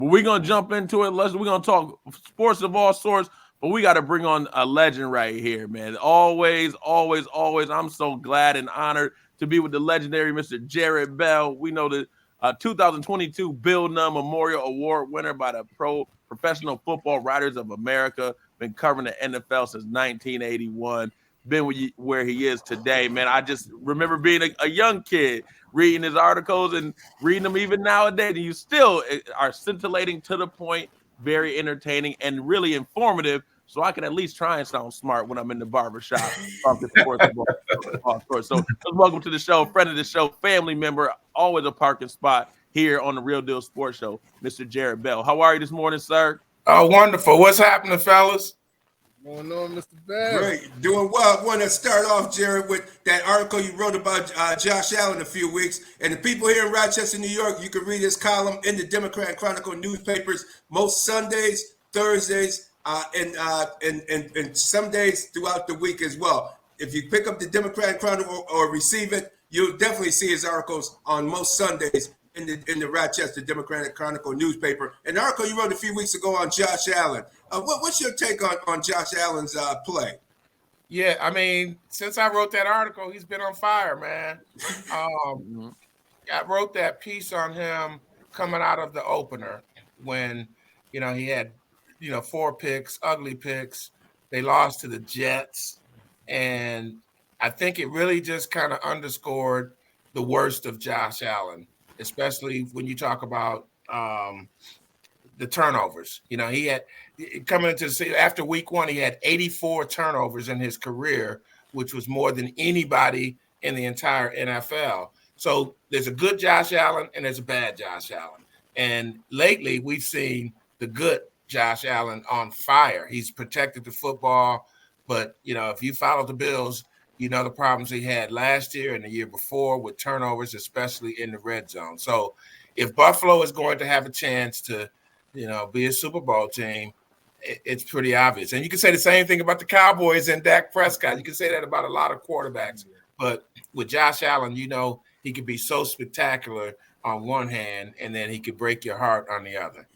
But we're going to jump into it. We're going to talk sports of all sorts, but we got to bring on a legend right here, man. Always, always, always. I'm so glad and honored to be with the legendary Mr. Jarrett Bell. We know the 2022 Bill Nunn Memorial Award winner by the Professional Football Writers of America. Been covering the NFL since 1981. Been where he is today, man. I just remember being a young kid reading his articles and reading them even nowadays. And you still are scintillating, to the point, very entertaining, and really informative. So I can at least try and sound smart when I'm in the barbershop talking sports. So let's welcome to the show, friend of the show, family member, always a parking spot here on the Real Deal Sports Show, Mr. Jarrett Bell. How are you this morning, sir? Oh, wonderful. What's happening, fellas? What's going on, Mr. Bell? Great. Doing well. I want to start off, Jarrett, with that article you wrote about Josh Allen a few weeks. And the people here in Rochester, New York, you can read his column in the Democrat and Chronicle newspapers most Sundays, Thursdays, and some days throughout the week as well. If you pick up the Democrat and Chronicle or receive it, you'll definitely see his articles on most Sundays in the Rochester Democratic Chronicle newspaper. An article you wrote a few weeks ago on Josh Allen. What's your take on Josh Allen's play? Yeah, I mean, since I wrote that article, he's been on fire, man. I wrote that piece on him coming out of the opener when, he had, 4 picks, ugly picks. They lost to the Jets. And I think it really just kind of underscored the worst of Josh Allen, especially when you talk about the turnovers. He had coming into after week 1, he had 84 turnovers in his career, which was more than anybody in the entire NFL. So there's a good Josh Allen and there's a bad Josh Allen. And lately we've seen the good Josh Allen on fire. He's protected the football, but if you follow the Bills, the problems he had last year and the year before with turnovers, especially in the red zone. So if Buffalo is going to have a chance to, be a Super Bowl team, it's pretty obvious. And you can say the same thing about the Cowboys and Dak Prescott. You can say that about a lot of quarterbacks. But with Josh Allen, he could be so spectacular on one hand, and then he could break your heart on the other.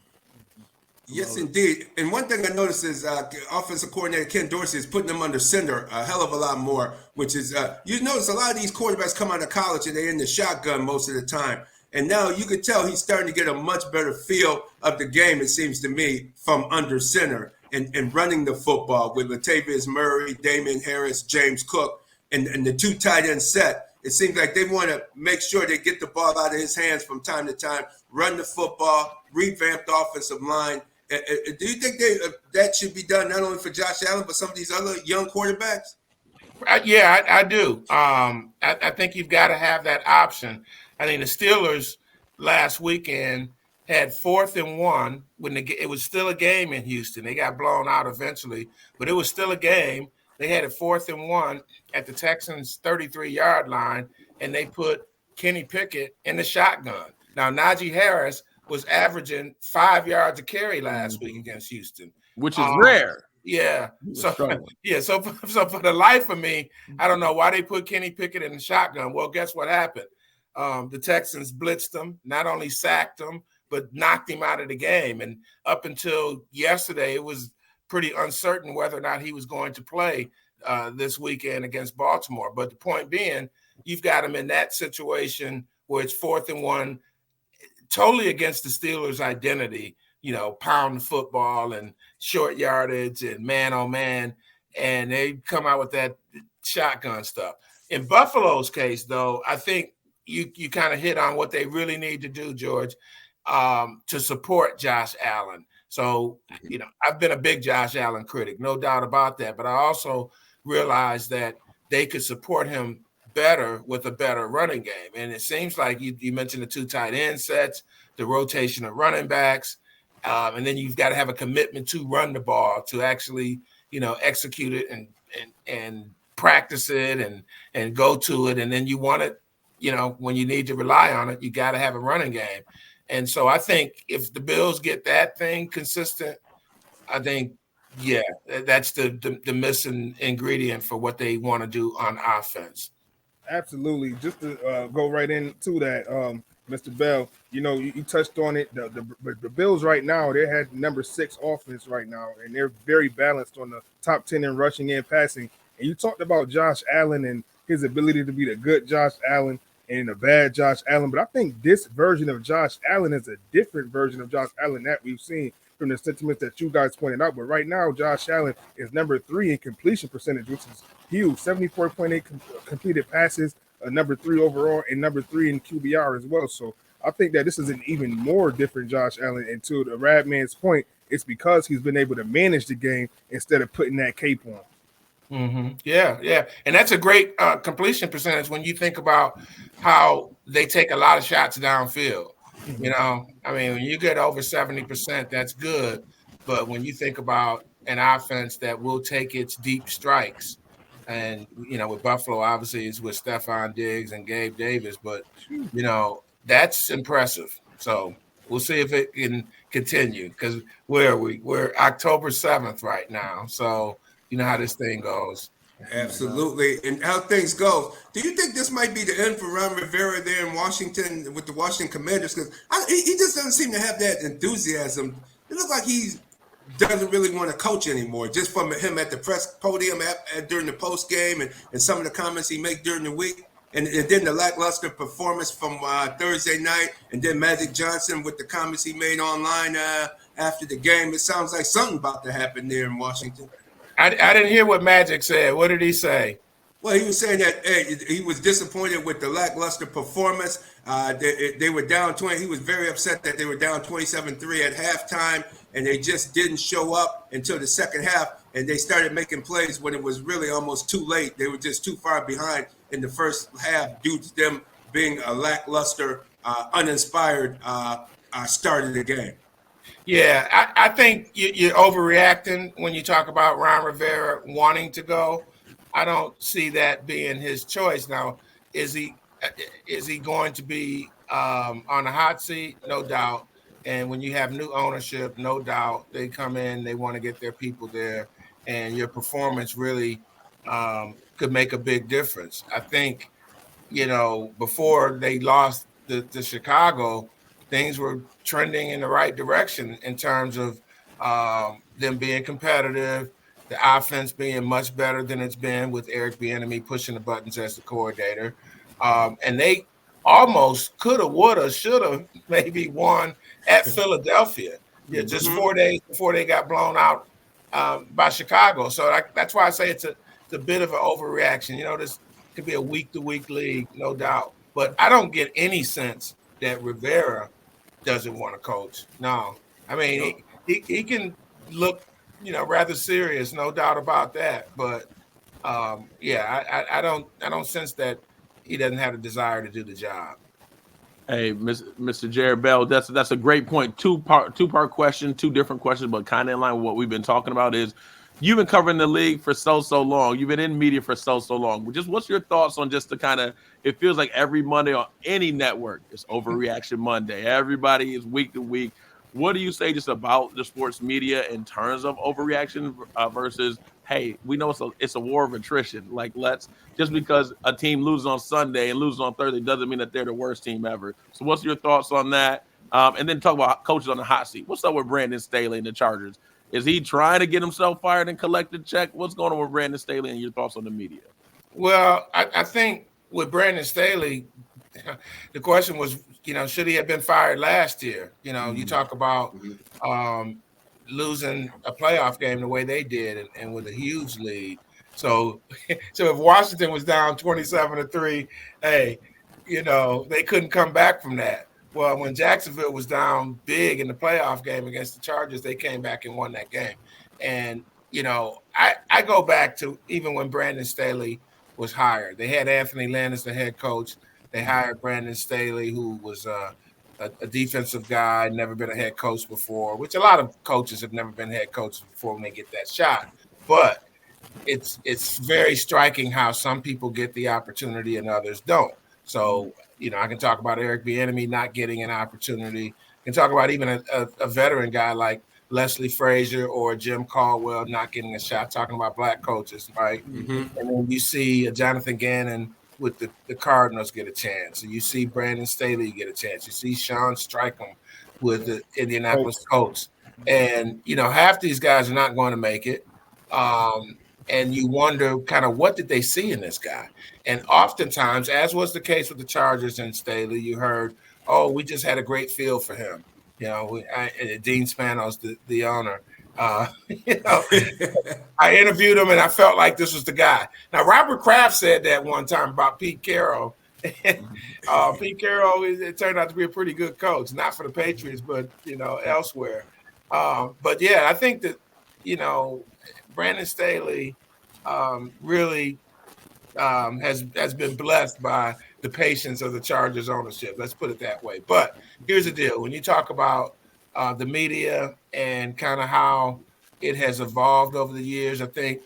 Yes, indeed. And one thing I noticed is offensive coordinator Ken Dorsey is putting them under center a hell of a lot more, which is you notice a lot of these quarterbacks come out of college and they're in the shotgun most of the time. And now you could tell he's starting to get a much better feel of the game, it seems to me, from under center and running the football with Latavius Murray, Damian Harris, James Cook, and the 2 tight end set. It seems like they want to make sure they get the ball out of his hands from time to time, run the football, revamp the offensive line. Do you think that should be done not only for Josh Allen, but some of these other young quarterbacks? Yeah, I do. I think you've got to have that option. I mean, the Steelers last weekend had 4th and 1 when it was still a game in Houston. They got blown out eventually, but it was still a game. They had a 4th and 1 at the Texans' 33-yard line, and they put Kenny Pickett in the shotgun. Now, Najee Harris was averaging 5 yards a carry last week against Houston, which is rare. Yeah. So for the life of me, I don't know why they put Kenny Pickett in the shotgun. Well, guess what happened? The Texans blitzed him, not only sacked him, but knocked him out of the game. And up until yesterday, it was pretty uncertain whether or not he was going to play this weekend against Baltimore. But the point being, you've got him in that situation where it's 4th and 1, totally against the Steelers' identity, pound the football and short yardage and man on man, and they come out with that shotgun stuff. In Buffalo's case, though, I think you kind of hit on what they really need to do, George, to support Josh Allen. So, I've been a big Josh Allen critic, no doubt about that, but I also realized that they could support him better with a better running game. And it seems like you mentioned the 2 tight end sets, the rotation of running backs, and then you've got to have a commitment to run the ball, to actually, execute it and practice it and go to it. And then you want it, when you need to rely on it, you got to have a running game. And so I think if the Bills get that thing consistent, I think, yeah, that's the missing ingredient for what they want to do on offense. Absolutely. Just to go right into that, Mr. Bell, you touched on it. The Bills right now, they had number 6 offense right now, and they're very balanced on the top 10 in rushing and passing. And you talked about Josh Allen and his ability to be the good Josh Allen and the bad Josh Allen. But I think this version of Josh Allen is a different version of Josh Allen that we've seen from the sentiments that you guys pointed out. But right now, Josh Allen is number 3 in completion percentage, which is huge. 74.8 completed passes, number 3 overall, and number 3 in QBR as well. So I think that this is an even more different Josh Allen. And to the Radman's point, it's because he's been able to manage the game instead of putting that cape on. Mm-hmm. Yeah. And that's a great completion percentage when you think about how they take a lot of shots downfield. When you get over 70%, that's good. But when you think about an offense that will take its deep strikes, and, with Buffalo, obviously, it's with Stephon Diggs and Gabe Davis. But, that's impressive. So we'll see if it can continue, because where are we? We're October 7th right now. So you know how this thing goes. Absolutely. And how things go. Do you think this might be the end for Ron Rivera there in Washington with the Washington Commanders? Because he just doesn't seem to have that enthusiasm. It looks like he doesn't really want to coach anymore, just from him at the press podium during the post game and some of the comments he made during the week. And then the lackluster performance from Thursday night, and then Magic Johnson with the comments he made online after the game. It sounds like something about to happen there in Washington. I didn't hear what Magic said. What did he say? Well, he was saying that he was disappointed with the lackluster performance. They were down 20. He was very upset that they were down 27-3 at halftime, and they just didn't show up until the second half. And they started making plays when it was really almost too late. They were just too far behind in the first half due to them being a lackluster, uninspired start of the game. Yeah, I think you're overreacting when you talk about Ron Rivera wanting to go. I don't see that being his choice. Now, is he going to be on the hot seat? No doubt. And when you have new ownership, no doubt, they come in, they want to get their people there, and your performance really could make a big difference. I think, before they lost to Chicago, things were trending in the right direction in terms of them being competitive, the offense being much better than it's been with Eric Bieniemy pushing the buttons as the coordinator. And they almost could have, would have, should have maybe won at Philadelphia. Yeah, just 4 days before they got blown out by Chicago. So that's why I say it's a bit of an overreaction. This could be a week-to-week league, no doubt. But I don't get any sense that Rivera doesn't want to coach. No. I mean, he can look, rather serious, no doubt about that. But I don't sense that he doesn't have a desire to do the job. Hey, Mr. Jarrett Bell, that's a great point. Two-part question, two different questions, but kind of in line with what we've been talking about is you've been covering the league for so long. You've been in media for so long. Just what's your thoughts on just the kind of, it feels like every Monday on any network is Overreaction Monday. Everybody is week to week. What do you say just about the sports media in terms of overreaction versus, hey, we know it's a war of attrition. Like, just because a team loses on Sunday and loses on Thursday doesn't mean that they're the worst team ever. So what's your thoughts on that? And then talk about coaches on the hot seat. What's up with Brandon Staley and the Chargers? Is he trying to get himself fired and collect a check? What's going on with Brandon Staley and your thoughts on the media? Well, I think with Brandon Staley, the question was, should he have been fired last year? You talk about losing a playoff game the way they did and with a huge lead. So if Washington was down 27-3, hey, they couldn't come back from that. Well, when Jacksonville was down big in the playoff game against the Chargers, they came back and won that game. And, I go back to even when Brandon Staley was hired. They had Anthony Lynn as the head coach. They hired Brandon Staley, who was a defensive guy, never been a head coach before, which a lot of coaches have never been head coaches before when they get that shot. But it's very striking how some people get the opportunity and others don't. So, I can talk about Eric Bieniemy not getting an opportunity. I can talk about even a veteran guy like Leslie Frazier or Jim Caldwell not getting a shot, talking about black coaches, right? Mm-hmm. And then you see Jonathan Gannon with the Cardinals get a chance. So you see Brandon Staley get a chance. You see Sean Strickham with the Indianapolis Colts. And, half these guys are not going to make it. And you wonder kind of what did they see in this guy? And oftentimes, as was the case with the Chargers and Staley, you heard, oh, we just had a great feel for him. Dean Spanos, the owner, I interviewed him and I felt like this was the guy. Now, Robert Kraft said that one time about Pete Carroll. Pete Carroll, it turned out to be a pretty good coach, not for the Patriots, but, elsewhere. But yeah, I think that, Brandon Staley really has been blessed by the patience of the Chargers ownership. Let's put it that way. But here's the deal. When you talk about the media and kind of how it has evolved over the years, I think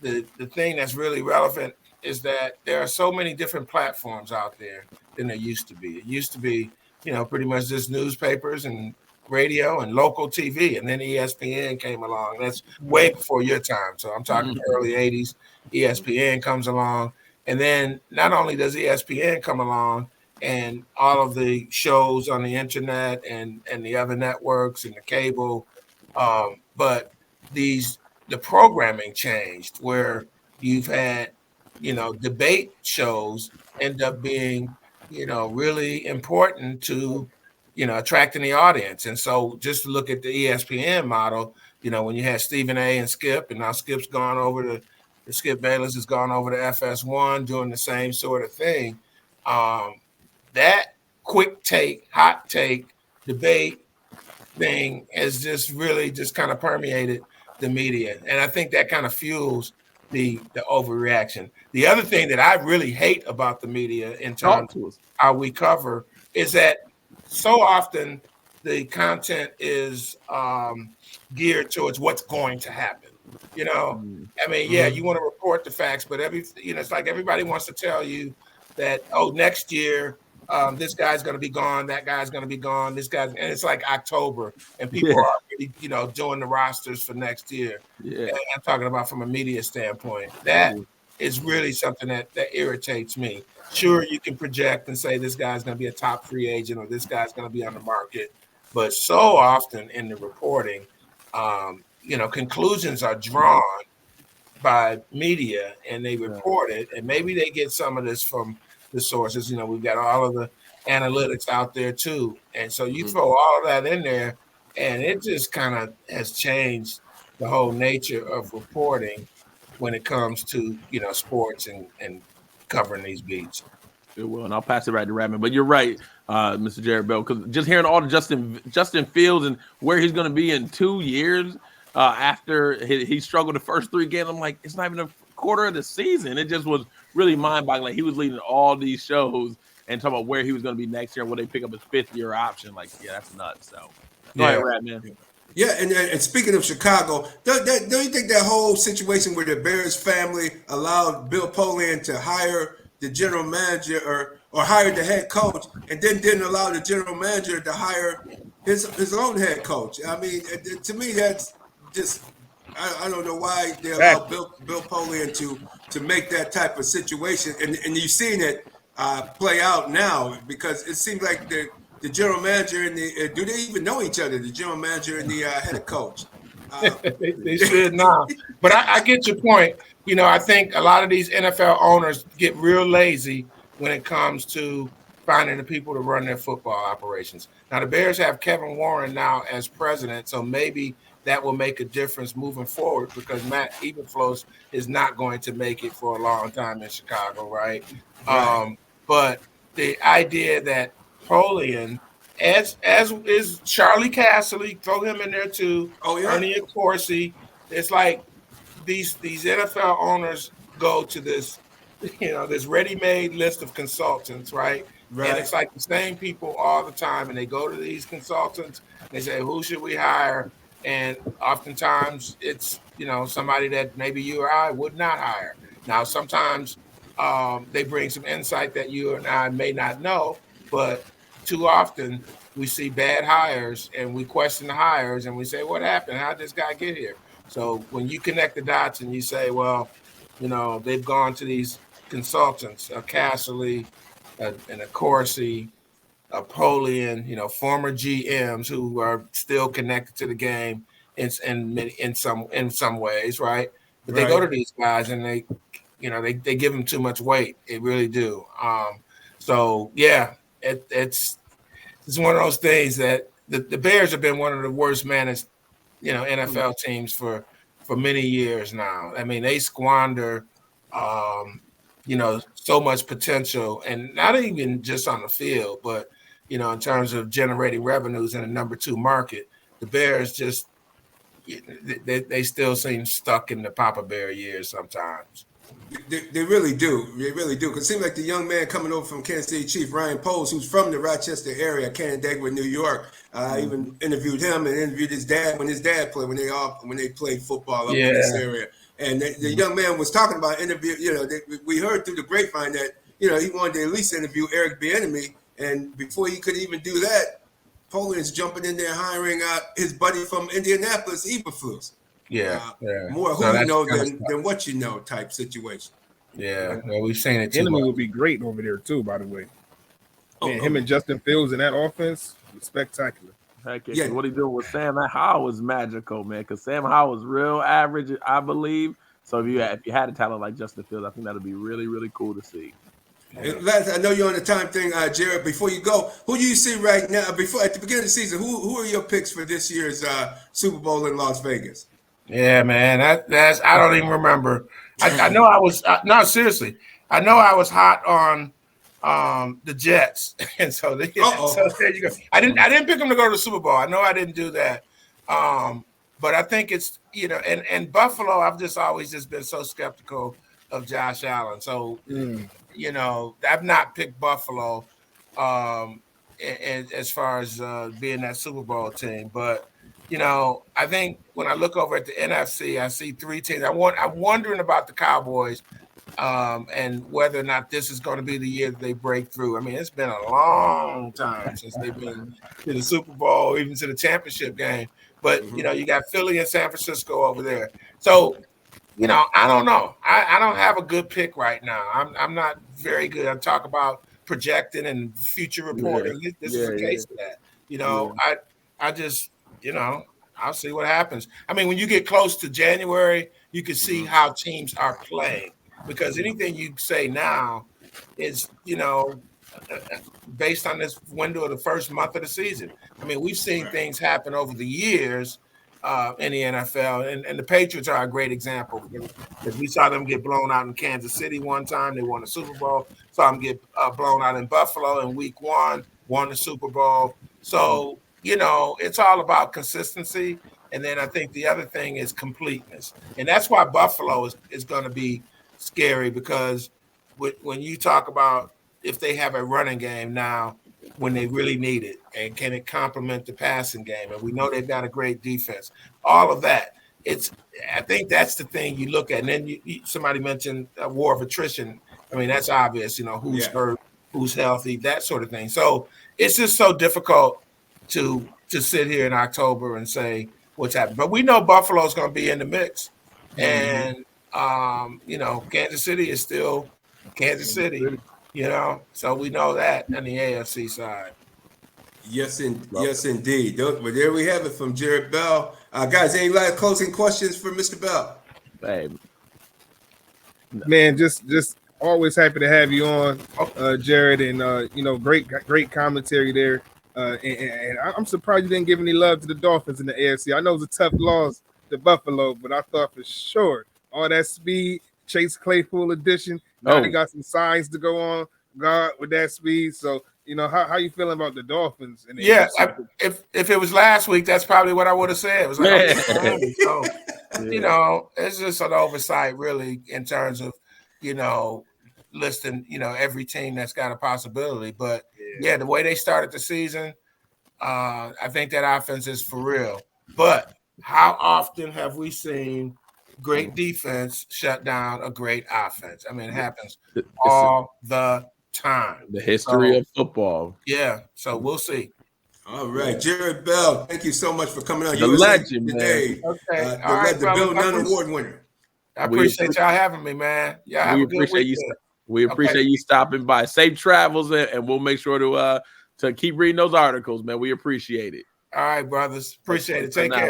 the thing that's really relevant is that there are so many different platforms out there than there used to be. It used to be, pretty much just newspapers and radio and local TV, and then ESPN came along. That's way before your time. So I'm talking early 80s. ESPN comes along, and then not only does ESPN come along and all of the shows on the internet and the other networks and the cable, but the programming changed where you've had, debate shows end up being, really important to attracting the audience. And so just to look at the ESPN model, when you had Stephen A. and Skip, and now Skip's gone over to Skip Bayless has gone over to FS1 doing the same sort of thing. That quick take, hot take, debate thing has just really just kind of permeated the media. And I think that kind of fuels the overreaction. The other thing that I really hate about the media in terms of how we cover is that so often the content is geared towards what's going to happen. You want to report the facts, but it's like everybody wants to tell you that, next year, this guy's going to be gone, that guy's going to be gone, and it's like October, and people are already, doing the rosters for next year. Yeah. And I'm talking about from a media standpoint. That is really something that irritates me. Sure, you can project and say this guy's going to be a top free agent or this guy's going to be on the market, but so often in the reporting, conclusions are drawn by media and they report it, and maybe they get some of this from the sources. We've got all of the analytics out there too. And so you throw all of that in there and it just kind of has changed the whole nature of reporting when it comes to, sports and covering these beats. It will, and I'll pass it right to Radman. But you're right, Mr. Jarrett Bell, because just hearing all the Justin Fields and where he's going to be in 2 years after he struggled the first 3 games, I'm like, it's not even a quarter of the season. It just was really mind-boggling. He was leading all these shows and talking about where he was going to be next year and when they pick up his 5th-year option. Like, yeah, that's nuts. So, go ahead, Radman. Yeah, and speaking of Chicago, don't you think that whole situation where the Bears family allowed Bill Polian to hire the general manager or hire the head coach and then didn't allow the general manager to hire his own head coach? I mean, to me, that's just I don't know why they allowed Bill Polian to make that type of situation, and you've seen it play out now because it seems like the general manager and do they even know each other? The general manager and the head coach. They should now. But I get your point. I think a lot of these NFL owners get real lazy when it comes to finding the people to run their football operations. Now, the Bears have Kevin Warren now as president, so maybe that will make a difference moving forward because Matt Eberflus is not going to make it for a long time in Chicago, right? But the idea that Polian, as is Charlie Casserly, throw him in there too. Ernie Accorsi. It's like these NFL owners go to this, this ready-made list of consultants, right? And it's like the same people all the time, and they go to these consultants. And they say, "Who should we hire?" And oftentimes it's somebody that maybe you or I would not hire. Now sometimes they bring some insight that you and I may not know, but too often we see bad hires and we question the hires and we say, what happened? How did this guy get here? So when you connect the dots and you say, well, they've gone to these consultants, a Casserly, and a Corsi, a Polian, former GMs who are still connected to the game in some ways, right? But they go to these guys and they give them too much weight. They really do. So yeah, it's one of those things that the Bears have been one of the worst managed, NFL teams for many years now. I mean, they squander, so much potential, and not even just on the field, but in terms of generating revenues in a number 2 market. The Bears just they still seem stuck in the Papa Bear years sometimes. They really do. They really do. Because it seems like the young man coming over from Kansas City Chief, Ryan Poles, who's from the Rochester area, Canandaigua, New York. I even interviewed him and interviewed his dad when his dad played, when they played football up in this area. And the young man was talking about interview. We heard through the grapevine that he wanted to at least interview Eric Bieniemy, and before he could even do that, Poland is jumping in there hiring his buddy from Indianapolis, Eberflus. More who you know than what you know type situation. Yeah, well, we've seen it too. Enemy would be great over there too, by the way. Man, him and Justin Fields in that offense, spectacular. Heck yeah. What he doing with Sam Howell was magical, man. Because Sam Howell was real average, I believe. So if you had a talent like Justin Fields, I think that'd be really, really cool to see. Last, I know you're on the time thing, Jarrett. Before you go, who do you see right now? At the beginning of the season, who are your picks for this year's Super Bowl in Las Vegas? Yeah, man, that's I don't even remember. I know I was no, seriously. I know I was hot on the Jets, and so there you go. I didn't pick them to go to the Super Bowl. I know I didn't do that, but I think it's and Buffalo. I've just always been so skeptical of Josh Allen. So I've not picked Buffalo as far as being that Super Bowl team, but. I think when I look over at the NFC, I see 3 teams. I'm wondering about the Cowboys and whether or not this is going to be the year that they break through. I mean, it's been a long time since they've been to the Super Bowl, even to the championship game. But, you got Philly and San Francisco over there. So, I don't know. I don't have a good pick right now. I'm not very good. I'm talking about projecting and future reporting. This is a case of that. I just – I'll see what happens. I mean, when you get close to January, you can see how teams are playing, because anything you say now is, based on this window of the first month of the season. I mean, we've seen things happen over the years in the NFL, and the Patriots are a great example, because we saw them get blown out in Kansas City one time. They won the Super Bowl. Saw them get blown out in Buffalo in week 1, won the Super Bowl. So, it's all about consistency. And then I think the other thing is completeness. And that's why Buffalo is going to be scary, because when you talk about if they have a running game now when they really need it, and can it complement the passing game? And we know they've got a great defense. All of that. I think that's the thing you look at. And then somebody mentioned a war of attrition. I mean, that's obvious, who's hurt, who's healthy, that sort of thing. So it's just so difficult to sit here in October and say what's happening. But we know Buffalo's going to be in the mix. And, Kansas City is still Kansas City, So we know that on the AFC side. Yes, indeed. But there we have it from Jarrett Bell. Guys, any last closing questions for Mr. Bell? Babe. Man, just always happy to have you on, Jarrett, and great commentary there. And I'm surprised you didn't give any love to the Dolphins in the AFC. I know it was a tough loss to Buffalo, but I thought for sure all that speed, Chase Claypool edition. Now they got some signs to go on guard with that speed. So, how you feeling about the Dolphins? In the AFC? If it was last week, that's probably what I would have said. It was like, so, it's just an oversight, really, in terms of, listing, every team that's got a possibility. But the way they started the season, I think that offense is for real. But how often have we seen great defense shut down a great offense? I mean, it happens all the time. The history of football. Yeah. So we'll see. All right, Jarrett Bell, thank you so much for coming on. The legend, today. Okay. The Bill Nunn Award winner. I appreciate y'all having me, man. Y'all have a good weekend. We appreciate you stopping by. Safe travels, and we'll make sure to keep reading those articles, man. We appreciate it. All right, brothers. Appreciate it. Take care.